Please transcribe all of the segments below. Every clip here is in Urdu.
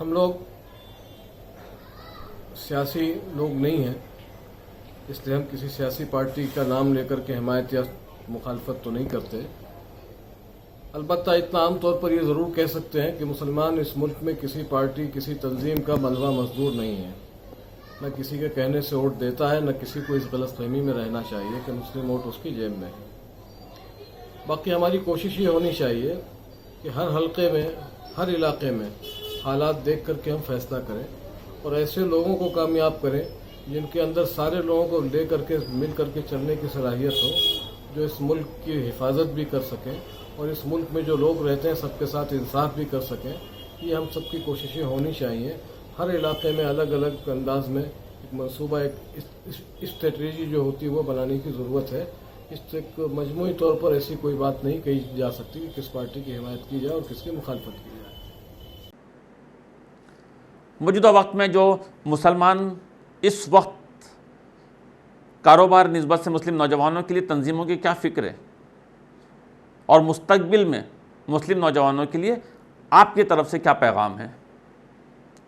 ہم لوگ سیاسی لوگ نہیں ہیں، اس لیے ہم کسی سیاسی پارٹی کا نام لے کر کے حمایت یا مخالفت تو نہیں کرتے۔ البتہ اتنا عام طور پر یہ ضرور کہہ سکتے ہیں کہ مسلمان اس ملک میں کسی پارٹی کسی تنظیم کا ملوہ مزدور نہیں ہے، نہ کسی کے کہنے سے ووٹ دیتا ہے، نہ کسی کو اس غلط فہمی میں رہنا چاہیے کہ مسلم ووٹ اس کی جیب میں ہے۔ باقی ہماری کوشش یہ ہونی چاہیے کہ ہر حلقے میں ہر علاقے میں حالات دیکھ کر کے ہم فیصلہ کریں اور ایسے لوگوں کو کامیاب کریں جن کے اندر سارے لوگوں کو لے کر کے مل کر کے چلنے کی صلاحیت ہو، جو اس ملک کی حفاظت بھی کر سکیں اور اس ملک میں جو لوگ رہتے ہیں سب کے ساتھ انصاف بھی کر سکیں۔ یہ ہم سب کی کوششیں ہونی چاہیے۔ ہر علاقے میں الگ الگ انداز میں ایک منصوبہ، ایک اسٹریٹجی جو ہوتی ہے وہ بنانے کی ضرورت ہے۔ اس سے مجموعی طور پر ایسی کوئی بات نہیں کہی جا سکتی کہ کس پارٹی کی حمایت کی جائے اور کس کی مخالفت کی جائے۔ موجودہ وقت میں جو مسلمان اس وقت کاروبار نسبت سے مسلم نوجوانوں کے لیے تنظیموں کی کیا فکر ہے، اور مستقبل میں مسلم نوجوانوں کے لیے آپ کی طرف سے کیا پیغام ہے؟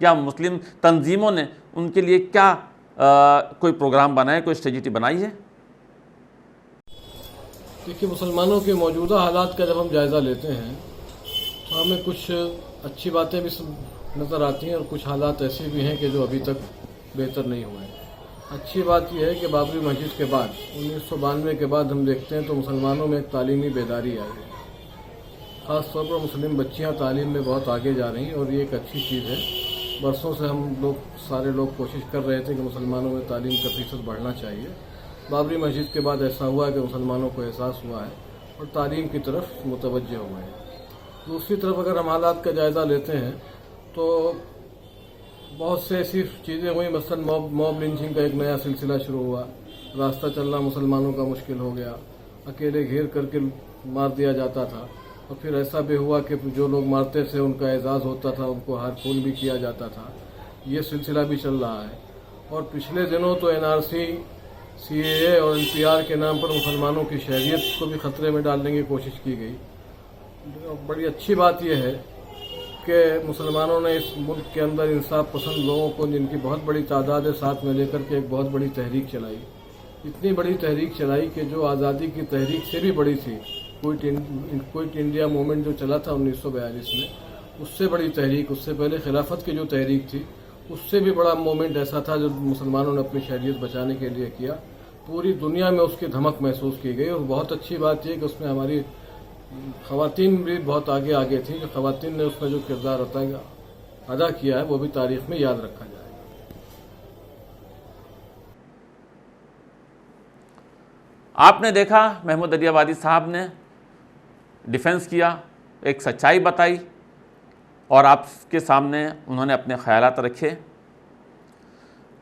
کیا مسلم تنظیموں نے ان کے لیے کیا کوئی پروگرام بنائے، کوئی اسٹریٹجی بنائی ہے؟ دیکھیے، مسلمانوں کے موجودہ حالات کا جب ہم جائزہ لیتے ہیں تو ہمیں کچھ اچھی باتیں بھی نظر آتی ہیں اور کچھ حالات ایسے بھی ہیں کہ جو ابھی تک بہتر نہیں ہوئے ہیں۔ اچھی بات یہ ہے کہ بابری مسجد کے بعد 1992 کے بعد ہم دیکھتے ہیں تو مسلمانوں میں ایک تعلیمی بیداری آئی ہے۔ خاص طور پر مسلم بچیاں تعلیم میں بہت آگے جا رہی ہیں اور یہ ایک اچھی چیز ہے۔ برسوں سے ہم سارے لوگ کوشش کر رہے تھے کہ مسلمانوں میں تعلیم کا فیصد بڑھنا چاہیے۔ بابری مسجد کے بعد ایسا ہوا کہ مسلمانوں کو احساس ہوا ہے اور تعلیم کی طرف متوجہ ہوئے ہیں۔ دوسری طرف اگر ہم حالات کا جائزہ لیتے ہیں تو بہت سے ایسی چیزیں ہوئیں، مثلاً موب لنچنگ کا ایک نیا سلسلہ شروع ہوا، راستہ چلنا مسلمانوں کا مشکل ہو گیا، اکیلے گھیر کر کے مار دیا جاتا تھا، اور پھر ایسا بھی ہوا کہ جو لوگ مارتے تھے ان کا اعزاز ہوتا تھا، ان کو ہار پھول بھی کیا جاتا تھا۔ یہ سلسلہ بھی چل رہا ہے۔ اور پچھلے دنوں تو NRC، CAA اور NPR کے نام پر مسلمانوں کی شہریت کو بھی خطرے میں ڈالنے کی کوشش کی گئی۔ بڑی اچھی بات یہ ہے کہ مسلمانوں نے اس ملک کے اندر انصاف پسند لوگوں کو، جن کی بہت بڑی تعداد ہے، ساتھ میں لے کر کے ایک بہت بڑی تحریک چلائی۔ اتنی بڑی تحریک چلائی کہ جو آزادی کی تحریک سے بھی بڑی تھی، کوئٹ انڈیا موومنٹ جو چلا تھا 1942 میں، اس سے بڑی تحریک، اس سے پہلے خلافت کی جو تحریک تھی، اس سے بھی بڑا موومنٹ ایسا تھا جو مسلمانوں نے اپنی شہریت بچانے کے لیے کیا۔ پوری دنیا میں اس کی دھمک محسوس کی گئی، اور بہت اچھی بات یہ کہ اس میں ہماری خواتین بھی بہت آگے تھیں، کہ خواتین نے اس میں جو کردار ادا کیا ہے وہ بھی تاریخ میں یاد رکھا جائے گا۔ آپ نے دیکھا محمود علی آبادی صاحب نے ڈیفنس کیا، ایک سچائی بتائی، اور آپ کے سامنے انہوں نے اپنے خیالات رکھے۔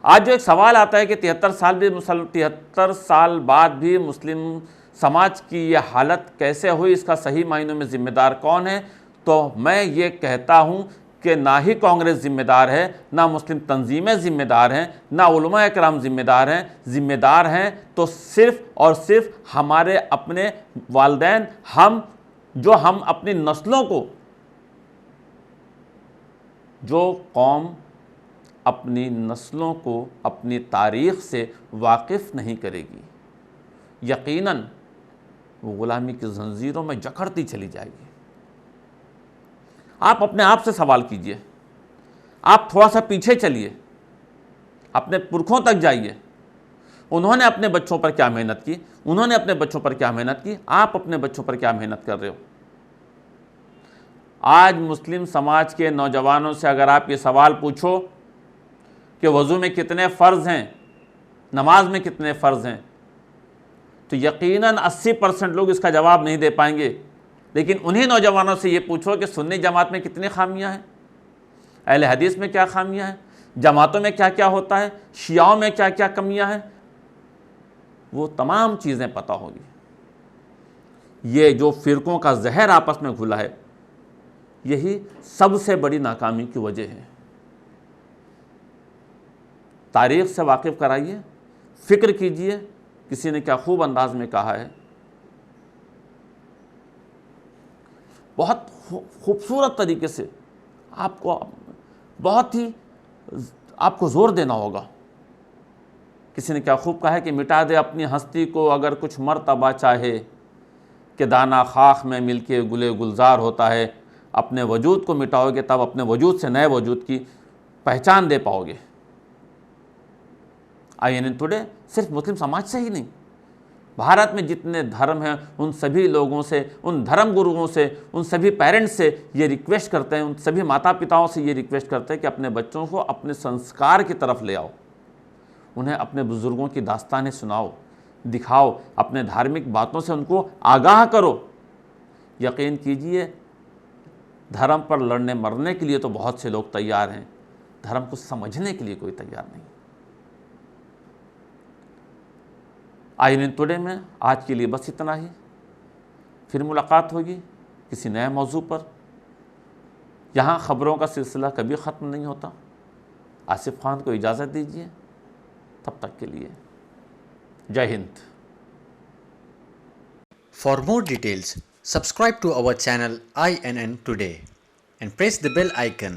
آج جو ایک سوال آتا ہے کہ 73 سال بعد بھی مسلم سماج کی یہ حالت کیسے ہوئی، اس کا صحیح معنوں میں ذمہ دار کون ہے؟ تو میں یہ کہتا ہوں کہ نہ ہی کانگریس ذمہ دار ہے، نہ مسلم تنظیمیں ذمہ دار ہیں، نہ علماء اکرام ذمہ دار ہیں۔ ذمہ دار ہیں تو صرف اور صرف ہمارے اپنے والدین، ہم اپنی نسلوں کو، جو قوم اپنی نسلوں کو اپنی تاریخ سے واقف نہیں کرے گی، یقیناً وہ غلامی کی زنجیروں میں جکڑتی چلی جائے گی۔ آپ اپنے آپ سے سوال کیجئے، آپ تھوڑا سا پیچھے چلیے، اپنے پرکھوں تک جائیے، انہوں نے اپنے بچوں پر کیا محنت کی، انہوں نے اپنے بچوں پر کیا محنت کی، آپ اپنے بچوں پر کیا محنت کر رہے ہو؟ آج مسلم سماج کے نوجوانوں سے اگر آپ یہ سوال پوچھو کہ وضو میں کتنے فرض ہیں، نماز میں کتنے فرض ہیں، تو یقیناً 80% لوگ اس کا جواب نہیں دے پائیں گے۔ لیکن انہی نوجوانوں سے یہ پوچھو کہ سنی جماعت میں کتنی خامیاں ہیں، اہل حدیث میں کیا خامیاں ہیں، جماعتوں میں کیا کیا ہوتا ہے، شیعوں میں کیا کیا کمیاں ہیں، وہ تمام چیزیں پتہ ہوگی۔ یہ جو فرقوں کا زہر آپس میں گھلا ہے، یہی سب سے بڑی ناکامی کی وجہ ہے۔ تاریخ سے واقف کرائیے، فکر کیجئے، کسی نے کیا خوب انداز میں کہا ہے، بہت خوبصورت طریقے سے آپ کو بہت ہی آپ کو زور دینا ہوگا۔ کسی نے کیا خوب کہا ہے کہ مٹا دے اپنی ہستی کو اگر کچھ مرتبہ چاہے، کہ دانہ خاک میں مل کے گلے گلزار ہوتا ہے۔ اپنے وجود کو مٹاؤ گے تب اپنے وجود سے نئے وجود کی پہچان دے پاؤ گے۔ INN ٹوڈے صرف مسلم سماج سے ہی نہیں، بھارت میں جتنے دھرم ہیں ان سبھی لوگوں سے، ان دھرم گروؤں سے، ان سبھی پیرنٹس سے یہ ریکویسٹ کرتے ہیں، ان سبھی ماتا پتاؤں سے یہ ریکویسٹ کرتے ہیں کہ اپنے بچوں کو اپنے سنسکار کی طرف لے آؤ، انہیں اپنے بزرگوں کی داستانیں سناؤ، دکھاؤ، اپنے دھارمک باتوں سے ان کو آگاہ کرو۔ یقین کیجئے دھرم پر لڑنے مرنے کے لیے تو بہت سے لوگ تیار ہیں، دھرم کو سمجھنے کے لیے کوئی تیار نہیں۔ INN ٹوڈے میں آج کے لیے بس اتنا ہی، پھر ملاقات ہوگی کسی نئے موضوع پر۔ یہاں خبروں کا سلسلہ کبھی ختم نہیں ہوتا۔ آصف خان کو اجازت دیجیے، تب تک کے لیے جے ہند۔ For more details, subscribe to our channel INN Today and press the bell icon.